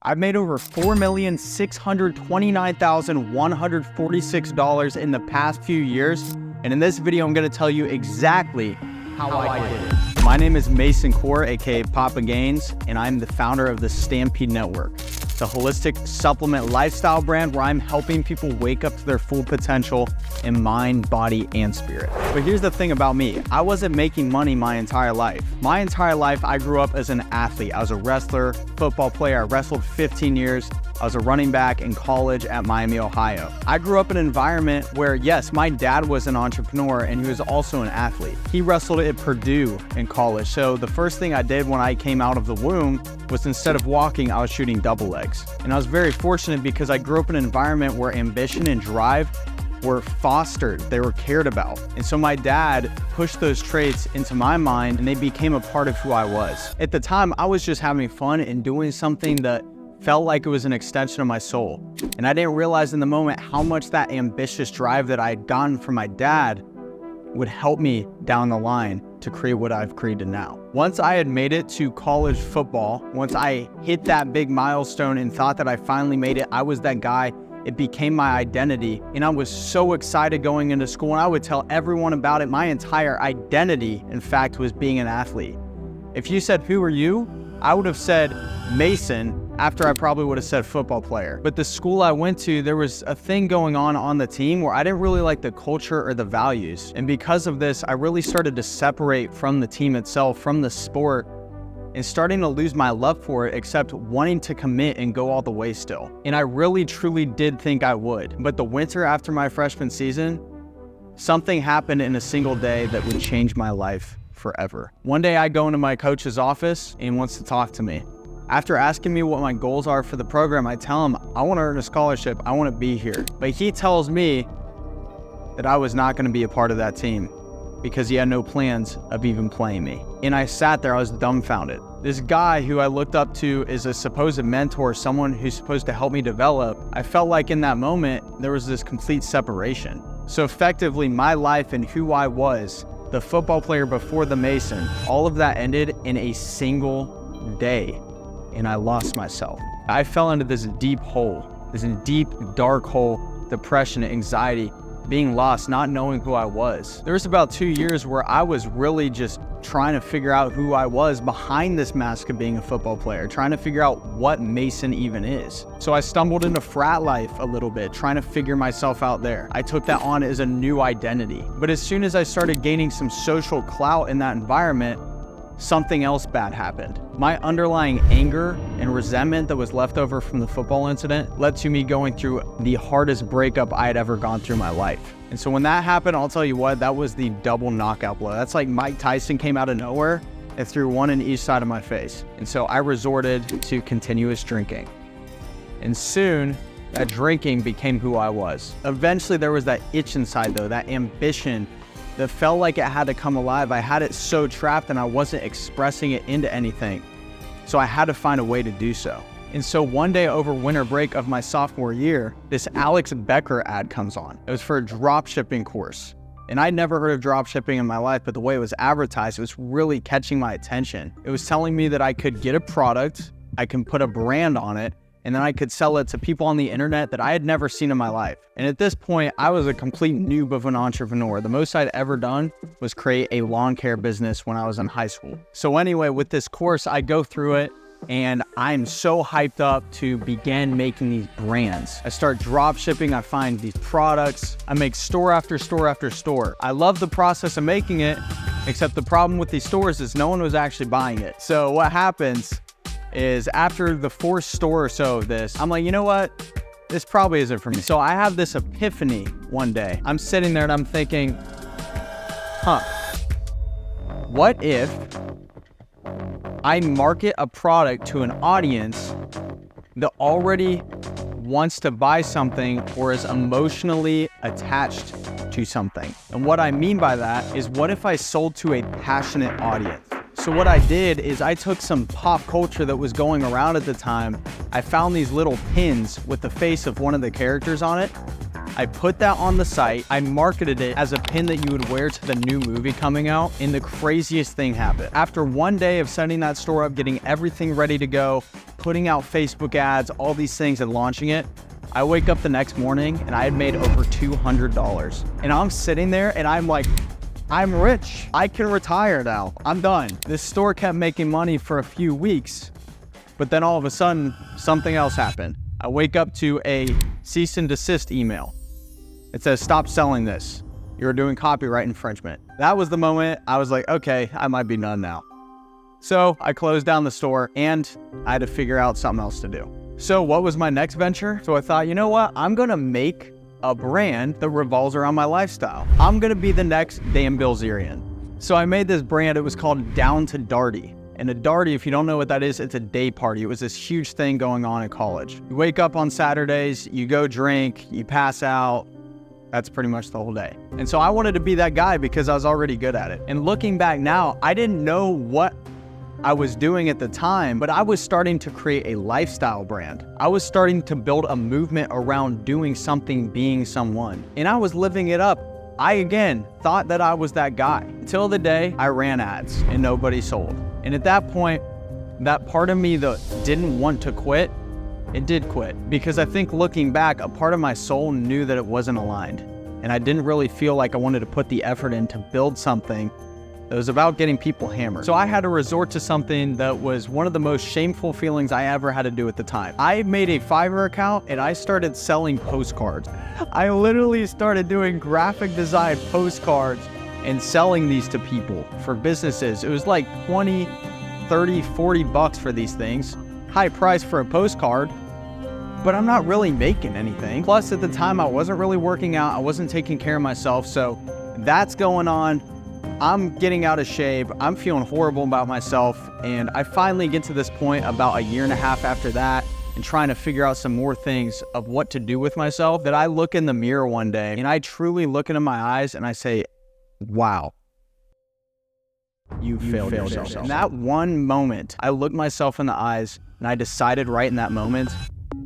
I've made over $4,629,146 in the past few years, and in this video, I'm gonna tell you exactly how I did it. My name is Mason Core, aka Papa Gains, and I'm the founder of the Stampede Network. It's a holistic supplement lifestyle brand where I'm helping people wake up to their full potential in mind, body, and spirit. But here's the thing about me. I wasn't making money my entire life. My entire life, I grew up as an athlete. I was a wrestler, football player. I wrestled 15 years. I was a running back in college at Miami, Ohio. I grew up in an environment where, yes, my dad was an entrepreneur and he was also an athlete. He wrestled at Purdue in college. So the first thing I did when I came out of the womb was, instead of walking, I was shooting double legs. And I was very fortunate because I grew up in an environment where ambition and drive were fostered, they were cared about. And so my dad pushed those traits into my mind and they became a part of who I was. At the time, I was just having fun and doing something that felt like it was an extension of my soul. And I didn't realize in the moment how much that ambitious drive that I had gotten from my dad would help me down the line to create what I've created now. Once I had made it to college football, once I hit that big milestone and thought that I finally made it, I was that guy. It became my identity, and I was so excited going into school, and I would tell everyone about it. My entire identity, in fact, was being an athlete. If you said, "Who are you?" I would have said Mason, after I probably would have said football player. But the school I went to, there was a thing going on the team where I didn't really like the culture or the values. And because of this, I really started to separate from the team itself, from the sport, and starting to lose my love for it, except wanting to commit and go all the way still. And I really, truly did think I would. But the winter after my freshman season, something happened in a single day that would change my life forever. One day I go into my coach's office and he wants to talk to me. After asking me what my goals are for the program, I tell him I want to earn a scholarship, I want to be here. But he tells me that I was not going to be a part of that team because he had no plans of even playing me. And I sat there, I was dumbfounded. This guy who I looked up to as a supposed mentor, someone who's supposed to help me develop, I felt like in that moment, there was this complete separation. So effectively, my life and who I was, the football player before the Mason, all of that ended in a single day. And I lost myself. I fell into this deep hole, this deep, dark hole, depression, anxiety, being lost, not knowing who I was. There was about 2 years where I was really just trying to figure out who I was behind this mask of being a football player, trying to figure out what Mason even is. So I stumbled into frat life a little bit, trying to figure myself out there. I took that on as a new identity. But as soon as I started gaining some social clout in that environment, something else bad happened. My underlying anger and resentment that was left over from the football incident led to me going through the hardest breakup I had ever gone through in my life. And so when that happened, I'll tell you what, that was the double knockout blow. That's like Mike Tyson came out of nowhere and threw one in each side of my face. And so I resorted to continuous drinking. And soon, that drinking became who I was. Eventually, there was that itch inside though, that ambition that felt like it had to come alive. I had it so trapped and I wasn't expressing it into anything. So I had to find a way to do so. And so one day over winter break of my sophomore year, this Alex Becker ad comes on. It was for a drop shipping course. And I'd never heard of drop shipping in my life, but the way it was advertised, it was really catching my attention. It was telling me that I could get a product, I can put a brand on it, and then I could sell it to people on the internet that I had never seen in my life. And at this point, I was a complete noob of an entrepreneur. The most I'd ever done was create a lawn care business when I was in high school. So anyway, with this course, I go through it and I'm so hyped up to begin making these brands. I start drop shipping, I find these products, I make store after store after store. I love the process of making it, except the problem with these stores is no one was actually buying it. So what happens is after the fourth store or so of this, I'm like, you know what? This probably isn't for me. So I have this epiphany one day. I'm sitting there and I'm thinking, what if I market a product to an audience that already wants to buy something or is emotionally attached to something? And what I mean by that is, what if I sold to a passionate audience? So what I did is I took some pop culture that was going around at the time. I found these little pins with the face of one of the characters on it. I put that on the site. I marketed it as a pin that you would wear to the new movie coming out, and the craziest thing happened. After one day of setting that store up, getting everything ready to go, putting out Facebook ads, all these things and launching it, I wake up the next morning and I had made over $200. And I'm sitting there and I'm like, I'm rich. I can retire now. I'm done. This store kept making money for a few weeks, but then all of a sudden, something else happened. I wake up to a cease and desist email. It says, stop selling this. You're doing copyright infringement. That was the moment I was like, okay, I might be done now. So I closed down the store and I had to figure out something else to do. So what was my next venture? So I thought, you know what? I'm gonna make a brand that revolves around my lifestyle. I'm gonna be the next Dan Bilzerian. So I made this brand. It was called Down to Darty. And a Darty, if you don't know what that is, it's a day party. It was this huge thing going on in college. You wake up on Saturdays, you go drink, you pass out. That's pretty much the whole day. And so I wanted to be that guy because I was already good at it. And looking back now, I didn't know what I was doing at the time, but I was starting to create a lifestyle brand. I was starting to build a movement around doing something, being someone. And I was living it up. I, again, thought that I was that guy until the day I ran ads and nobody sold. And at that point, that part of me that didn't want to quit, it did quit. Because I think looking back, a part of my soul knew that it wasn't aligned. And I didn't really feel like I wanted to put the effort in to build something that was about getting people hammered. So I had to resort to something that was one of the most shameful feelings I ever had to do at the time. I made a Fiverr account and I started selling postcards. I literally started doing graphic design postcards and selling these to people for businesses. It was like 20, 30, 40 bucks for these things. High price for a postcard, but I'm not really making anything. Plus at the time I wasn't really working out. I wasn't taking care of myself. So that's going on. I'm getting out of shape. I'm feeling horrible about myself. And I finally get to this point about a year and a half after that and trying to figure out some more things of what to do with myself, that I look in the mirror one day and I truly look into my eyes and I say, wow, you failed yourself. In that one moment, I looked myself in the eyes and I decided right in that moment,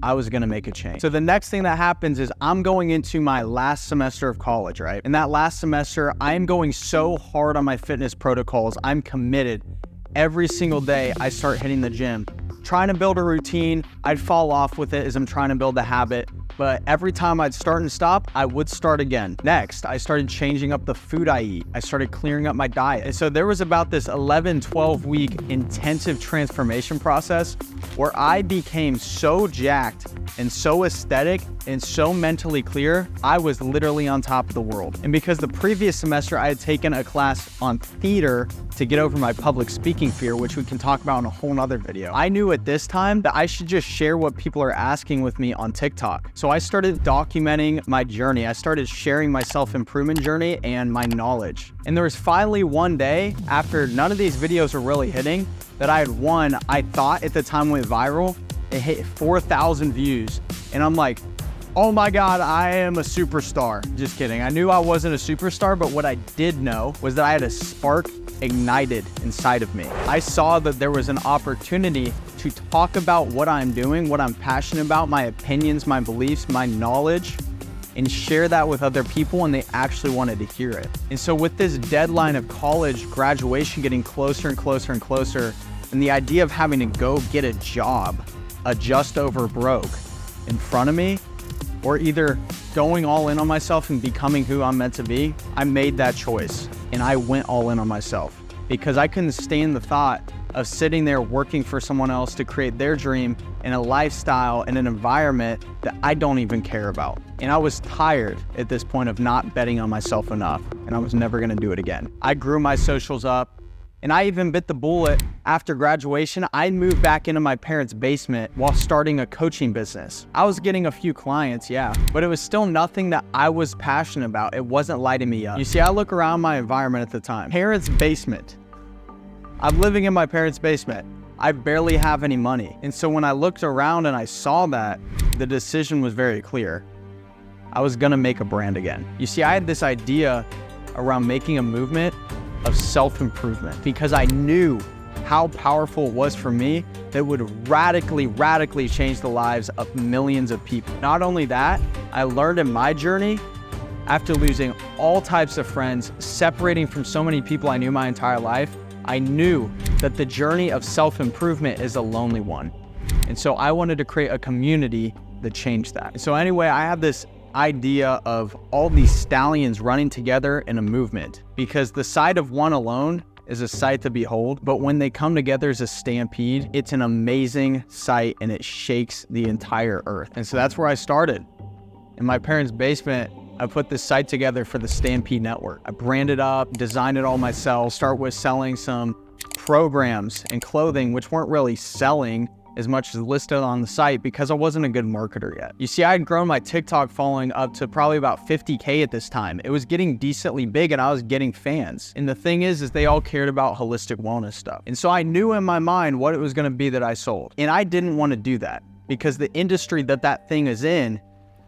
I was gonna make a change. So the next thing that happens is I'm going into my last semester of college, right? In that last semester, I'm going so hard on my fitness protocols. I'm committed. Every single day, I start hitting the gym, trying to build a routine. I'd fall off with it as I'm trying to build the habit. But every time I'd start and stop, I would start again. Next, I started changing up the food I eat. I started clearing up my diet. And so there was about this 11, 12 week intensive transformation process where I became so jacked and so aesthetic and so mentally clear, I was literally on top of the world. And because the previous semester I had taken a class on theater to get over my public speaking fear, which we can talk about in a whole nother video, I knew at this time that I should just share what people are asking with me on TikTok. So I started documenting my journey. I started sharing my self-improvement journey and my knowledge. And there was finally one day after none of these videos were really hitting that I had one, I thought at the time went viral. It hit 4,000 views. And I'm like, oh my God, I am a superstar. Just kidding. I knew I wasn't a superstar, but what I did know was that I had a spark ignited inside of me. I saw that there was an opportunity to talk about what I'm doing, what I'm passionate about, my opinions, my beliefs, my knowledge, and share that with other people, and they actually wanted to hear it. And so with this deadline of college graduation getting closer and closer and closer, and the idea of having to go get a job, a just over broke in front of me, or either going all in on myself and becoming who I'm meant to be, I made that choice and I went all in on myself because I couldn't stand the thought of sitting there working for someone else to create their dream in a lifestyle and an environment that I don't even care about. And I was tired at this point of not betting on myself enough, and I was never gonna do it again. I grew my socials up, and I even bit the bullet. After graduation, I moved back into my parents' basement while starting a coaching business. I was getting a few clients, yeah, but it was still nothing that I was passionate about. It wasn't lighting me up. You see, I look around my environment at the time. Parents' basement. I'm living in my parents' basement. I barely have any money. And so when I looked around and I saw that, the decision was very clear. I was gonna make a brand again. You see, I had this idea around making a movement of self-improvement because I knew how powerful it was for me that would radically change the lives of millions of people. Not only that, I learned in my journey, after losing all types of friends, separating from so many people I knew my entire life, I knew that the journey of self-improvement is a lonely one. And so I wanted to create a community that changed that. So anyway, I have this idea of all these stallions running together in a movement, because the sight of one alone is a sight to behold, but when they come together as a stampede, it's an amazing sight and it shakes the entire earth. And so that's where I started. In my parents' basement, I put this site together for the Stampede network. I branded up, designed it all myself, start with selling some programs and clothing, which weren't really selling as much as listed on the site because I wasn't a good marketer yet. You see, I had grown my TikTok following up to probably about 50K at this time. It was getting decently big and I was getting fans. And the thing is they all cared about holistic wellness stuff. And so I knew in my mind what it was gonna be that I sold. And I didn't wanna do that because the industry that thing is in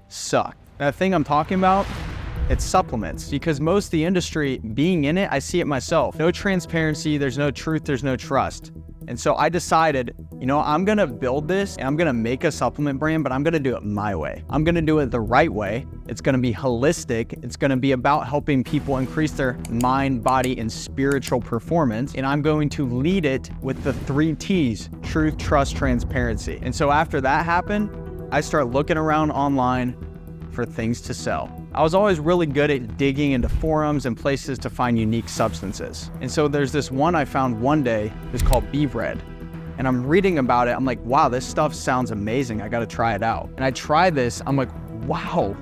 sucked. That thing I'm talking about, it's supplements, because most of the industry being in it, I see it myself. No transparency, there's no truth, there's no trust. And so I decided, you know, I'm gonna build this and I'm gonna make a supplement brand, but I'm gonna do it my way. I'm gonna do it the right way. It's gonna be holistic. It's gonna be about helping people increase their mind, body, and spiritual performance. And I'm going to lead it with the 3 T's: truth, trust, transparency. And so after that happened, I started looking around online for things to sell. I was always really good at digging into forums and places to find unique substances. And so there's this one I found one day, it's called Bee Bread. And I'm reading about it, I'm like, wow, this stuff sounds amazing, I gotta try it out. And I try this, I'm like, wow,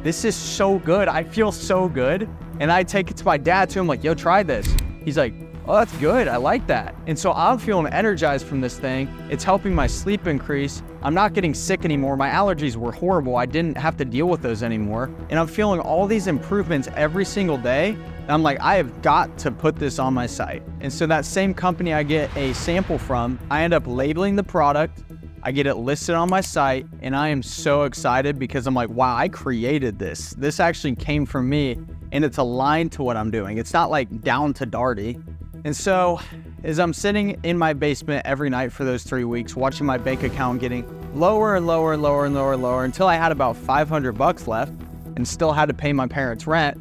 this is so good, I feel so good. And I take it to my dad too, I'm like, yo, try this. He's like, oh, that's good, I like that. And so I'm feeling energized from this thing. It's helping my sleep increase. I'm not getting sick anymore. My allergies were horrible. I didn't have to deal with those anymore. And I'm feeling all these improvements every single day. And I'm like, I have got to put this on my site. And so that same company I get a sample from, I end up labeling the product. I get it listed on my site, and I am so excited because I'm like, wow, I created this. This actually came from me, and it's aligned to what I'm doing. It's not like down to Darty. And so as I'm sitting in my basement every night for those 3 weeks, watching my bank account getting lower and lower and lower and lower and lower until I had about $500 left and still had to pay my parents' rent,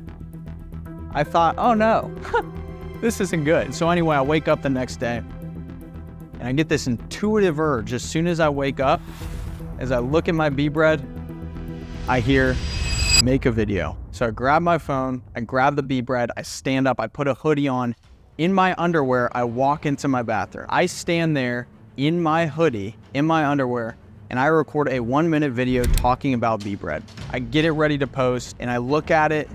I thought, oh no, this isn't good. So anyway, I wake up the next day and I get this intuitive urge as soon as I wake up. As I look at my Bee Bread, I hear, make a video. So I grab my phone, I grab the Bee Bread, I stand up, I put a hoodie on. In my underwear, I walk into my bathroom. I stand there in my hoodie, in my underwear, and I record a 1-minute video talking about Bee Bread. I get it ready to post, and I look at it,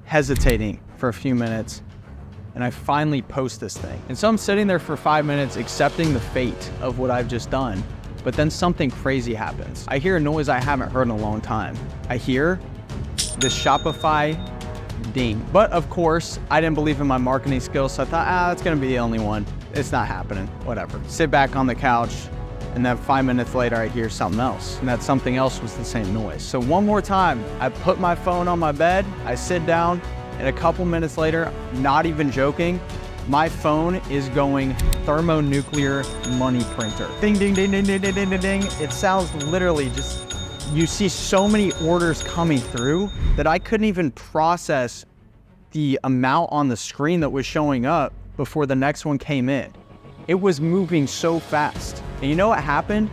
hesitating for a few minutes, and I finally post this thing. And so I'm sitting there for 5 minutes accepting the fate of what I've just done, but then something crazy happens. I hear a noise I haven't heard in a long time. I hear the Shopify ding. But of course, I didn't believe in my marketing skills, so I thought, that's gonna be the only one. It's not happening, whatever. Sit back on the couch, and then 5 minutes later, I hear something else, and that something else was the same noise. So one more time, I put my phone on my bed, I sit down, and a couple minutes later, not even joking, my phone is going thermonuclear money printer. Ding, ding, ding, ding, ding, ding, ding, ding, ding. It sounds literally just, you see so many orders coming through that I couldn't even process the amount on the screen that was showing up before the next one came in. It was moving so fast. And you know what happened?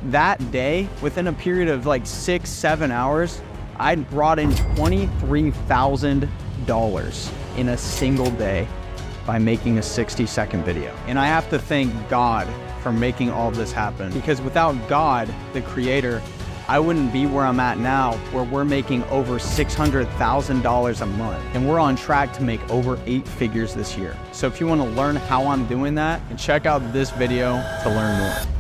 That day, within a period of like 6-7 hours, I'd brought in $23,000 in a single day by making a 60-second video. And I have to thank God for making all of this happen, because without God, the creator, I wouldn't be where I'm at now, where we're making over $600,000 a month. And we're on track to make over 8 figures this year. So if you want to learn how I'm doing that, check out this video to learn more.